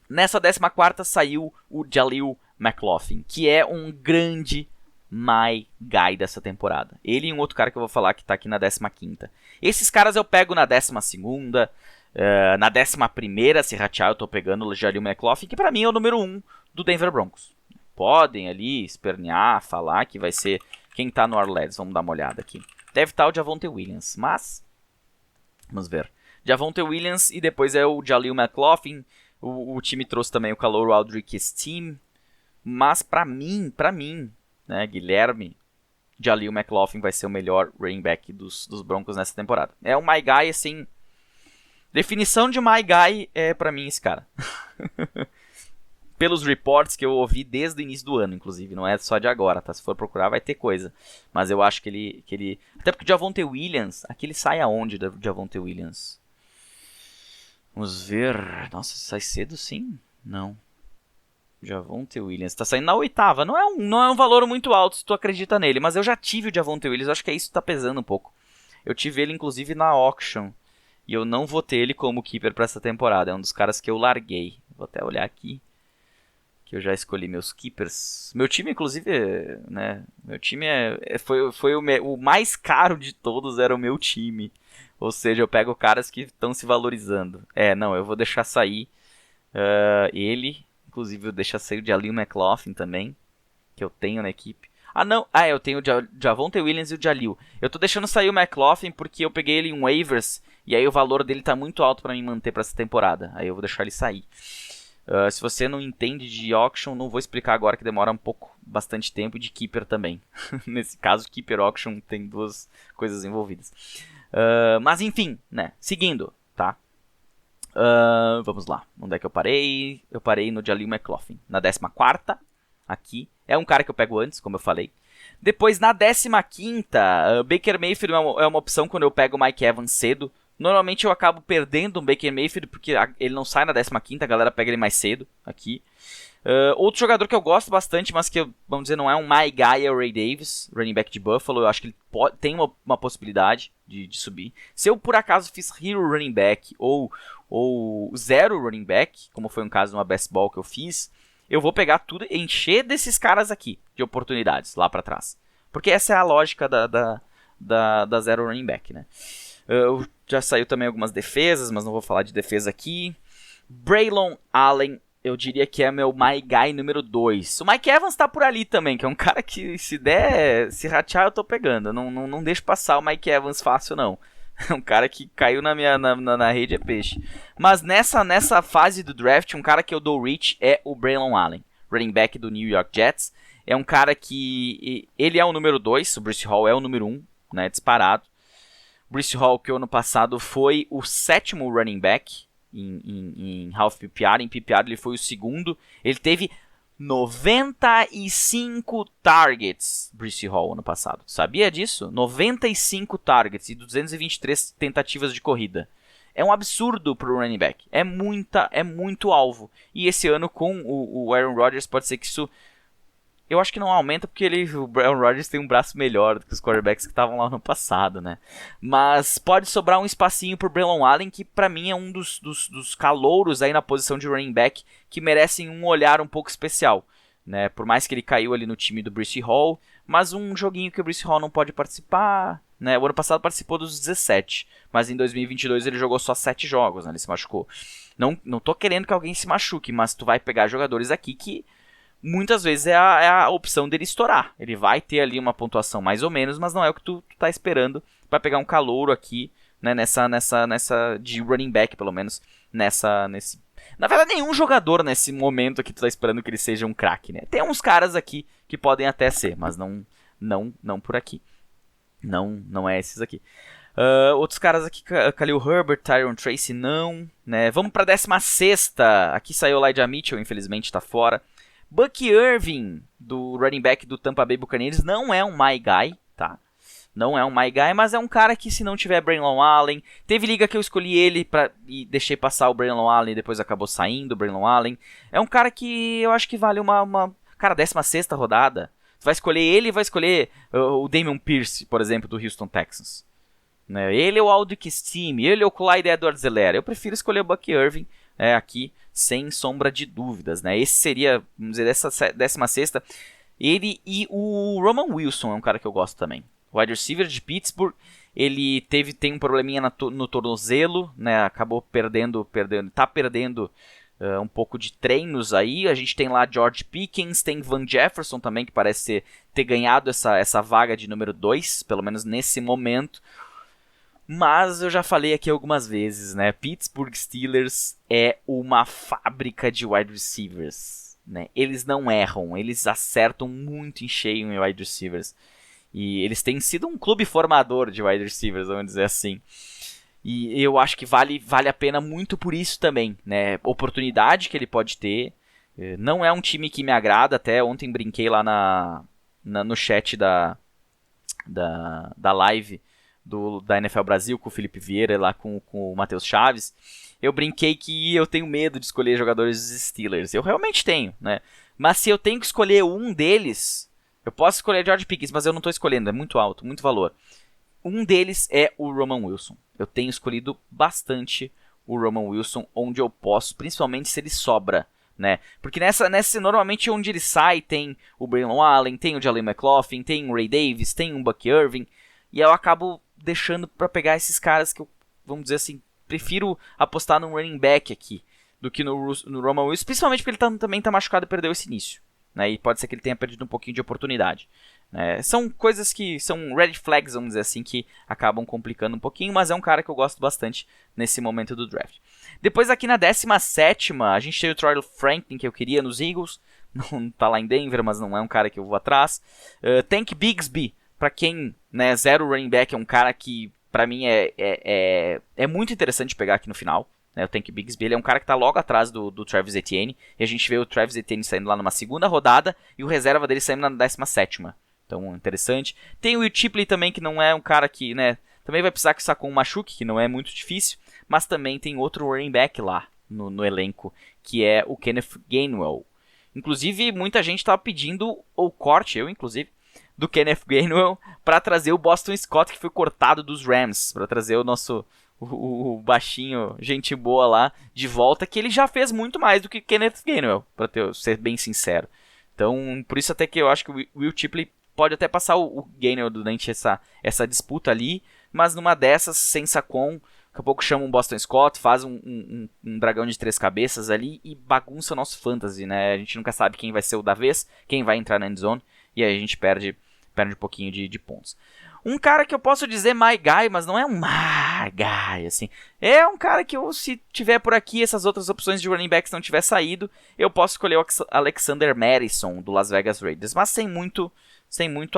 Nessa 14ª saiu o Jaleel McLaughlin, que é um grande my guy dessa temporada. Ele e um outro cara que eu vou falar que tá aqui na 15ª. Esses caras eu pego na 12ª, na 11ª, se ratear, eu tô pegando o Jaleel McLaughlin, que pra mim é o número 1 do Denver Broncos. Podem ali espernear, falar que vai ser quem tá no Arledes. Vamos dar uma olhada aqui. Deve estar o Javonte Williams, mas vamos ver. Javonte Williams e depois é o Jaleel McLaughlin. O time trouxe também o calouro Aldrick Steam, mas pra mim, né, Guilherme, Jaleel McLaughlin vai ser o melhor running back dos Broncos nessa temporada. É um my guy, assim... Definição de my guy é pra mim esse cara. Pelos reports que eu ouvi desde o início do ano, inclusive. Não é só de agora, tá? Se for procurar vai ter coisa. Mas eu acho que ele... Até porque o Javonte Williams... Aqui ele sai aonde, do Javonte Williams? Vamos ver... Nossa, sai cedo sim? Não. Javonte Williams. Tá saindo na 8ª. Não é um valor muito alto se tu acredita nele. Mas eu já tive o Javonte Williams. Eu acho que é isso que tá pesando um pouco. Eu tive ele, inclusive, na auction. E eu não vou ter ele como keeper pra essa temporada. É um dos caras que eu larguei. Vou até olhar aqui. Que eu já escolhi meus keepers. Meu time, inclusive, né? Meu time foi o mais caro de todos, era o meu time. Ou seja, eu pego caras que estão se valorizando. Não, eu vou deixar sair ele. Inclusive, eu deixo sair o Jaleel McLaughlin também. Que eu tenho na equipe. Ah, não. Eu tenho o Javonte Williams e o Jalil. Eu tô deixando sair o McLaughlin porque eu peguei ele em waivers e aí o valor dele tá muito alto pra me manter pra essa temporada. Aí eu vou deixar ele sair. Se você não entende de auction, não vou explicar agora que demora bastante tempo, e de keeper também. Nesse caso, keeper auction tem duas coisas envolvidas. Mas enfim, né? Seguindo, tá? Vamos lá. Onde é que eu parei? Eu parei no Jalil McLaughlin. Na 14ª, aqui. É um cara que eu pego antes, como eu falei. Depois, na 15ª, Baker Mayfield é uma opção quando eu pego o Mike Evans cedo. Normalmente eu acabo perdendo o Baker Mayfield porque ele não sai na 15ª, a galera pega ele mais cedo aqui. Outro jogador que eu gosto bastante, mas que, vamos dizer, não é um my guy, é o Ray Davis, running back de Buffalo. Eu acho que ele tem uma possibilidade de subir. Se eu, por acaso, fiz hero running back ou zero running back, como foi um caso numa best ball que eu fiz, eu vou pegar tudo e encher desses caras aqui de oportunidades lá pra trás. Porque essa é a lógica da zero running back, né? Já saiu também algumas defesas, mas não vou falar de defesa aqui. Braylon Allen, eu diria que é meu my guy número 2. O Mike Evans tá por ali também, que é um cara que se ratear eu tô pegando. Não deixo passar o Mike Evans fácil não. É um cara que caiu na rede é peixe. Mas nessa fase do draft, um cara que eu dou reach é o Braylon Allen, running back do New York Jets. É um cara que ele é o número 2, o Breece Hall é o número 1, né, disparado. Breece Hall, que ano passado foi o 7º running back em half PPR. Em PPR ele foi o 2º. Ele teve 95 targets, Breece Hall, ano passado. Sabia disso? 95 targets e 223 tentativas de corrida. É um absurdo pro running back. É muito alvo. E esse ano com o Aaron Rodgers pode ser que isso... Eu acho que não aumenta porque o Aaron Rodgers tem um braço melhor do que os quarterbacks que estavam lá no passado, né? Mas pode sobrar um espacinho pro Braylon Allen, que pra mim é um dos calouros aí na posição de running back que merecem um olhar um pouco especial, né? Por mais que ele caiu ali no time do Breece Hall, mas um joguinho que o Breece Hall não pode participar, né? O ano passado participou dos 17, mas em 2022 ele jogou só 7 jogos, né? Ele se machucou. Não tô querendo que alguém se machuque, mas tu vai pegar jogadores aqui que muitas vezes é a opção dele estourar. Ele vai ter ali uma pontuação mais ou menos, mas não é o que tu tá esperando para pegar um calouro aqui, né, nessa de running back, pelo menos, na verdade, nenhum jogador nesse momento aqui tu tá esperando que ele seja um craque, né? Tem uns caras aqui que podem até ser, mas não por aqui. Não é esses aqui. Outros caras aqui, Khalil Herbert, Tyron Tracy, não, né? Vamos pra 16ª. Aqui saiu o Elijah Mitchell, infelizmente tá fora. Bucky Irving, do running back do Tampa Bay Buccaneers, não é um my guy, tá? Não é um my guy, mas é um cara que, se não tiver Braylon Allen... Teve liga que eu escolhi ele e deixei passar o Braylon Allen e depois acabou saindo o Braylon Allen. É um cara que eu acho que vale uma... Cara, 16ª rodada. Você vai escolher ele e vai escolher o Damian Pierce, por exemplo, do Houston Texans. Né? Ele é o Aldrich Steam, ele é o Clyde Edwards-Helaire. Eu prefiro escolher o Bucky Irving aqui, sem sombra de dúvidas, né? Esse seria, vamos dizer, dessa 16ª. Ele e o Roman Wilson é um cara que eu gosto também. O wide receiver de Pittsburgh, ele tem um probleminha no tornozelo, né? Acabou tá perdendo um pouco de treinos aí. A gente tem lá George Pickens, tem Van Jefferson também, que parece ter ganhado essa vaga de número 2, pelo menos nesse momento. Mas eu já falei aqui algumas vezes, né? Pittsburgh Steelers é uma fábrica de wide receivers, né? Eles não erram, eles acertam muito em cheio em wide receivers. E eles têm sido um clube formador de wide receivers, vamos dizer assim. E eu acho que vale a pena muito por isso também, né? Oportunidade que ele pode ter. Não é um time que me agrada, até ontem brinquei lá no chat da live da NFL Brasil, com o Felipe Vieira, lá com o Matheus Chaves. Eu brinquei que eu tenho medo de escolher jogadores dos Steelers. Eu realmente tenho, né? Mas se eu tenho que escolher um deles, eu posso escolher George Pickens, mas eu não estou escolhendo, é muito alto, muito valor. Um deles é o Roman Wilson. Eu tenho escolhido bastante o Roman Wilson onde eu posso, principalmente se ele sobra, né? Porque normalmente onde ele sai tem o Braylon Allen, tem o Jaleel McLaughlin, tem o Ray Davis, tem o Bucky Irving, e eu acabo deixando para pegar esses caras que eu, vamos dizer assim, prefiro apostar no running back aqui do que no Roman Wilson, principalmente porque ele também tá machucado e perdeu esse início, né, e pode ser que ele tenha perdido um pouquinho de oportunidade. São coisas que são red flags, vamos dizer assim, que acabam complicando um pouquinho, mas é um cara que eu gosto bastante nesse momento do draft. Depois aqui na 17ª, a gente tem o Troy Franklin, que eu queria nos Eagles, não tá lá em Denver, mas não é um cara que eu vou atrás. Tank Bigsby, pra quem, né, zero running back, é um cara que pra mim é muito interessante pegar aqui no final. O Tank Bigsby, ele é um cara que está logo atrás do Travis Etienne, e a gente vê o Travis Etienne saindo lá numa segunda rodada, e o reserva dele saindo na 17ª. Então, interessante. Tem o Will Shipley também, que não é um cara que, né, também vai precisar que o Saquon machuque, que não é muito difícil, mas também tem outro running back lá no elenco, que é o Kenneth Gainwell. Inclusive, muita gente estava pedindo o corte, eu inclusive, do Kenneth Gainwell, para trazer o Boston Scott, que foi cortado dos Rams, para trazer o nosso... O baixinho, gente boa lá, de volta, que ele já fez muito mais do que Kenneth Gainwell, pra ser bem sincero. Então, por isso até que eu acho que o Will Shipley pode até passar o Gainwell durante essa disputa ali, mas numa dessas, sem Saquon, daqui a pouco chama um Boston Scott, faz um dragão de 3 cabeças ali e bagunça o nosso fantasy, né? A gente nunca sabe quem vai ser o da vez, quem vai entrar na endzone, e aí a gente perde um pouquinho de pontos. Um cara que eu posso dizer my guy, mas não é um my guy, assim. É um cara que se tiver por aqui essas outras opções de running backs não tiver saído, eu posso escolher o Alexander Mattison, do Las Vegas Raiders, mas sem muito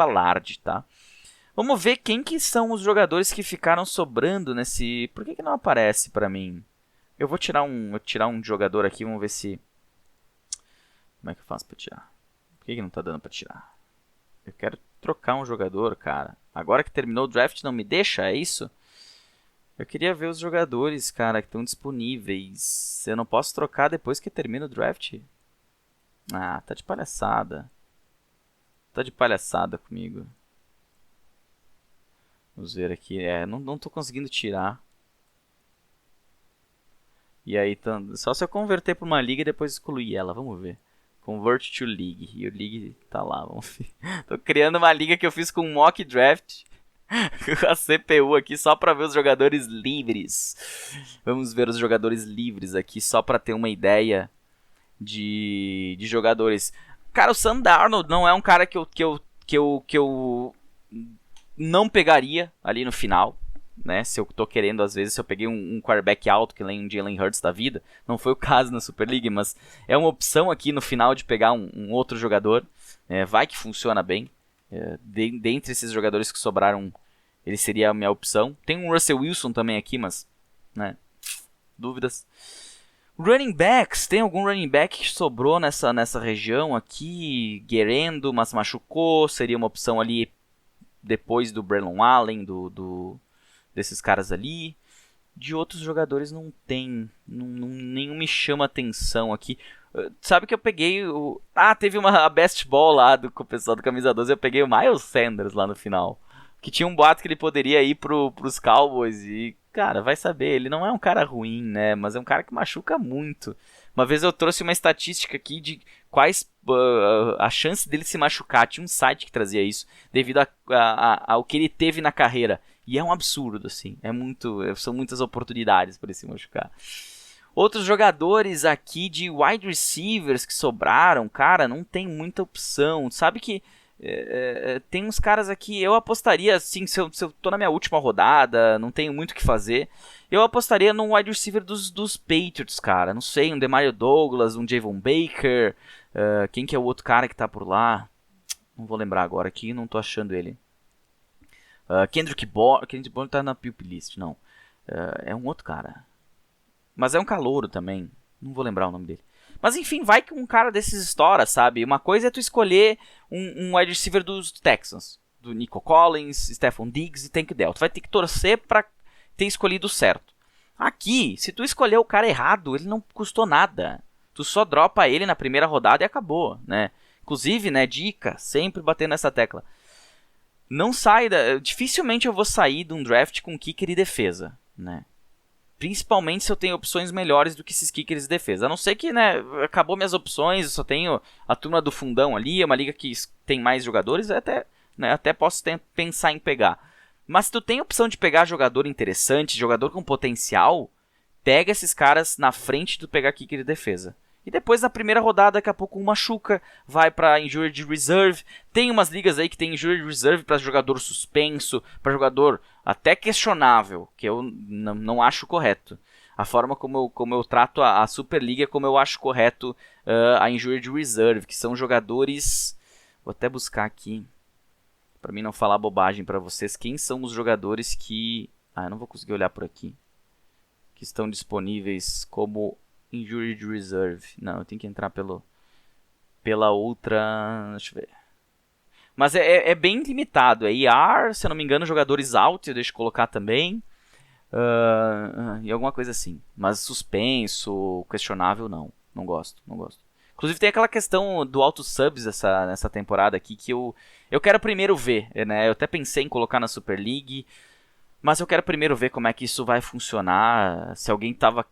alarde, tá? Vamos ver quem que são os jogadores que ficaram sobrando nesse... Por que não aparece pra mim? Eu vou tirar um jogador aqui, vamos ver se... Como é que eu faço pra tirar? Por que não tá dando pra tirar? Eu quero trocar um jogador, cara. Agora que terminou o draft não me deixa, é isso? Eu queria ver os jogadores, cara, que estão disponíveis. Eu não posso trocar depois que termina o draft? Ah, tá de palhaçada. Tá de palhaçada comigo. Vamos ver aqui. Não tô conseguindo tirar. E aí, só se eu converter pra uma liga e depois excluir ela. Vamos ver. Convert to League. E o League tá lá, vamos ver. Tô criando uma liga que eu fiz com mock draft. A CPU aqui só pra ver os jogadores livres. Vamos ver os jogadores livres aqui só pra ter uma ideia de jogadores. Cara, o Sam Darnold não é um cara que eu não pegaria ali no final. Né, se eu tô querendo, às vezes, se eu peguei um quarterback alto, que nem um Jalen Hurts da vida, não foi o caso na Super League, mas é uma opção aqui no final de pegar um outro jogador, vai que funciona bem, dentre esses jogadores que sobraram, ele seria a minha opção. Tem um Russell Wilson também aqui, mas, né, dúvidas. Running backs, tem algum running back que sobrou nessa região aqui, Guerrero, mas machucou, seria uma opção ali depois do Braylon Allen, desses caras ali. De outros jogadores não tem. Nenhum me chama atenção aqui. Sabe que eu peguei o... teve a best ball lá com o pessoal do Camisa 12. Eu peguei o Miles Sanders lá no final. Que tinha um boato que ele poderia ir pros Cowboys. E, cara, vai saber. Ele não é um cara ruim, né? Mas é um cara que machuca muito. Uma vez eu trouxe uma estatística aqui de quais a chance dele se machucar. Tinha um site que trazia isso. Devido ao que ele teve na carreira. E é um absurdo, assim. São muitas oportunidades para ele se machucar. Outros jogadores aqui de wide receivers que sobraram, cara, não tem muita opção. Sabe que tem uns caras aqui, eu apostaria, assim, se eu tô na minha última rodada, não tenho muito o que fazer, eu apostaria num wide receiver dos Patriots, cara. Não sei, um Demario Douglas, um Javon Baker, quem que é o outro cara que tá por lá? Não vou lembrar agora aqui, não tô achando ele. Kendrick Bourne tá na PUP List, não. É um outro cara. Mas é um calouro também. Não vou lembrar o nome dele. Mas enfim, vai que um cara desses estoura, sabe? Uma coisa é tu escolher um wide receiver dos Texans. Do Nico Collins, Stephon Diggs e Tank Dell. Tu vai ter que torcer pra ter escolhido certo. Aqui, se tu escolher o cara errado, ele não custou nada. Tu só dropa ele na primeira rodada e acabou, né? Inclusive, né, dica, sempre batendo nessa tecla. Não sai dificilmente eu vou sair de um draft com kicker e defesa, né? Principalmente se eu tenho opções melhores do que esses kickers de defesa. A não ser que, né, acabou minhas opções, eu só tenho a turma do fundão ali, é uma liga que tem mais jogadores, até posso pensar em pegar. Mas se tu tem a opção de pegar jogador interessante, jogador com potencial, pega esses caras na frente de pegar kicker de defesa. E depois na primeira rodada, daqui a pouco um machuca, vai pra Injured Reserve. Tem umas ligas aí que tem Injured Reserve pra jogador suspenso, pra jogador até questionável, que eu não acho correto. A forma como eu trato a Superliga é como eu acho correto a Injured Reserve, que são jogadores... Vou até buscar aqui, pra mim não falar bobagem pra vocês, quem são os jogadores que... eu não vou conseguir olhar por aqui. Que estão disponíveis como Injured Reserve. Não, eu tenho que entrar pela outra... Deixa eu ver. Mas é bem limitado. É ER, se eu não me engano, jogadores out, deixa eu colocar também. E alguma coisa assim. Mas suspenso, questionável, não. Não gosto. Inclusive tem aquela questão do auto subs nessa temporada aqui que eu quero primeiro ver, né? Eu até pensei em colocar na Super League, mas eu quero primeiro ver como é que isso vai funcionar. Se alguém tava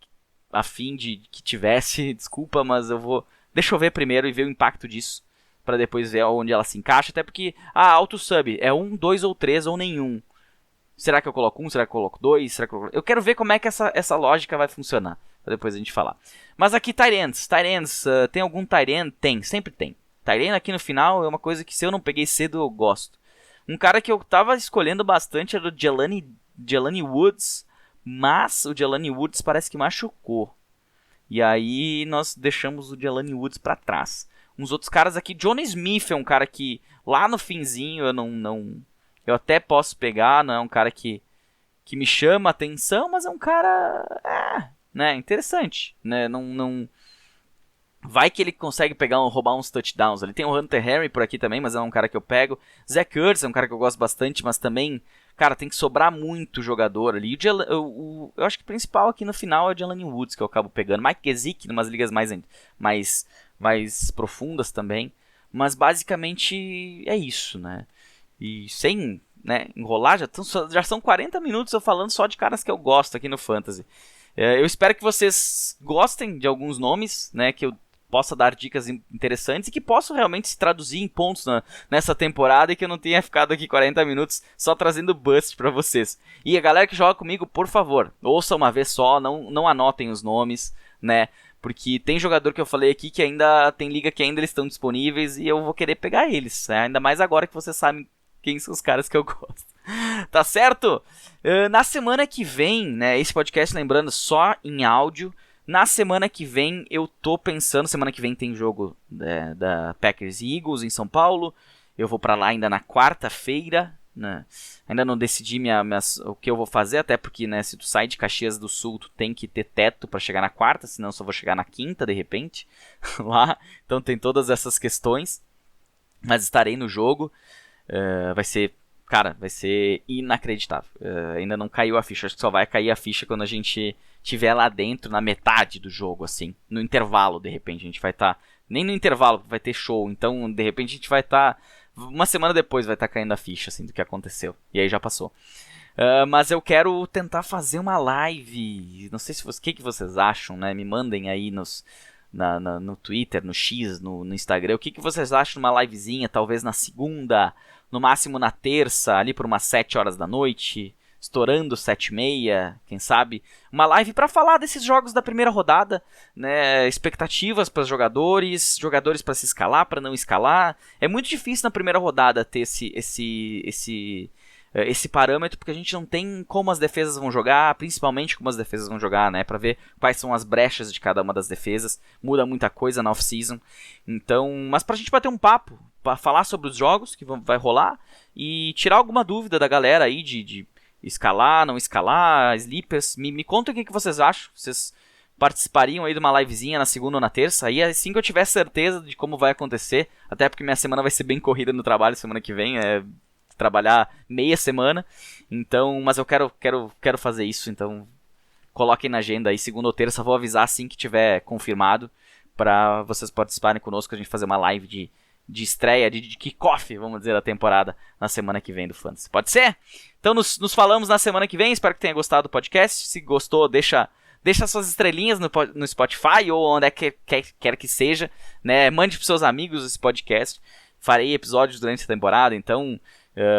afim de que tivesse, desculpa, mas deixa eu ver primeiro e ver o impacto disso, pra depois ver onde ela se encaixa. Até porque, auto sub é 1, 2 ou 3 ou nenhum. Será que eu coloco 1? Será que eu coloco 2? Eu quero ver como é que essa lógica vai funcionar, pra depois a gente falar. Mas aqui, Tyrants, tem algum Tyrant? Tem, sempre tem. Tyrant aqui no final é uma coisa que se eu não peguei cedo, eu gosto. Um cara que eu tava escolhendo bastante era o Jelani Woods, mas o Jelani Woods parece que machucou. E aí nós deixamos o Jelani Woods pra trás. Uns outros caras aqui, Johnny Smith é um cara que lá no finzinho eu até posso pegar, não é um cara que me chama a atenção, mas é um cara né, interessante, né? Não vai que ele consegue roubar uns touchdowns. Ele tem o Hunter Henry por aqui também, mas é um cara que eu pego. Zach Ertz é um cara que eu gosto bastante, mas também, cara, tem que sobrar muito jogador ali. Eu acho que o principal aqui no final é o Jelani Woods, que eu acabo pegando. Mike Gesicki, em umas ligas mais profundas também. Mas basicamente é isso, né? E sem, né, enrolar, já são 40 minutos eu falando só de caras que eu gosto aqui no Fantasy. Eu espero que vocês gostem de alguns nomes, né, que eu possa dar dicas interessantes e que possam realmente se traduzir em pontos nessa temporada e que eu não tenha ficado aqui 40 minutos só trazendo bust pra vocês. E a galera que joga comigo, por favor, ouça uma vez só, não anotem os nomes, né, porque tem jogador que eu falei aqui que ainda tem liga que ainda eles estão disponíveis e eu vou querer pegar eles, né? Ainda mais agora que vocês sabem quem são os caras que eu gosto. Tá certo? Na semana que vem, né, esse podcast, lembrando, só em áudio. Na semana que vem, eu tô pensando... Semana que vem tem jogo da Packers e Eagles em São Paulo. Eu vou pra lá ainda na quarta-feira, né? Ainda não decidi o que eu vou fazer, até porque, né, se tu sai de Caxias do Sul, tu tem que ter teto pra chegar na quarta, senão eu só vou chegar na quinta, de repente, lá. Então tem todas essas questões. Mas estarei no jogo. Vai ser inacreditável. Ainda não caiu a ficha. Acho que só vai cair a ficha quando a gente estiver lá dentro, na metade do jogo, assim. No intervalo, de repente. A gente vai estar... nem no intervalo vai ter show. Então, de repente, a gente vai estar... uma semana depois vai estar caindo a ficha, assim, do que aconteceu. E aí já passou. Mas eu quero tentar fazer uma live. Não sei o que vocês acham, né? Me mandem aí no Twitter, no X, no Instagram. O que vocês acham de uma livezinha? Talvez na segunda... no máximo na terça, ali por umas 7 horas da noite, estourando 7h30, quem sabe. Uma live para falar desses jogos da primeira rodada, né? Expectativas para os jogadores para se escalar, para não escalar. É muito difícil na primeira rodada ter esse parâmetro, porque a gente não tem como as defesas vão jogar, principalmente como as defesas vão jogar, né, para ver quais são as brechas de cada uma das defesas. Muda muita coisa na off-season. Então, mas pra gente bater um papo, para falar sobre os jogos que vai rolar e tirar alguma dúvida da galera aí de escalar, não escalar, sleepers. Me conta o que vocês acham. Vocês participariam aí de uma livezinha na segunda ou na terça? Aí assim que eu tiver certeza de como vai acontecer, até porque minha semana vai ser bem corrida no trabalho semana que vem, trabalhar meia semana, então, mas eu quero fazer isso, então coloquem na agenda aí, segunda ou terça, vou avisar assim que tiver confirmado, para vocês participarem conosco, a gente fazer uma live de estreia, de kickoff, vamos dizer, da temporada, na semana que vem do Fantasy. Pode ser? Então nos falamos na semana que vem, espero que tenha gostado do podcast, se gostou, deixa suas estrelinhas no Spotify, ou onde quer que seja, né? Mande pros seus amigos esse podcast, farei episódios durante a temporada, então...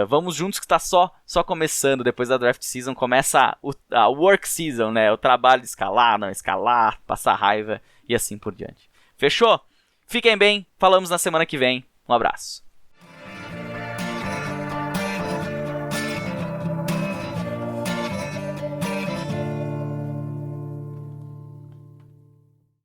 vamos juntos que está só começando. Depois da draft season começa a work season, né? O trabalho de escalar, não escalar, passar raiva e assim por diante. Fechou? Fiquem bem, falamos na semana que vem. Um abraço.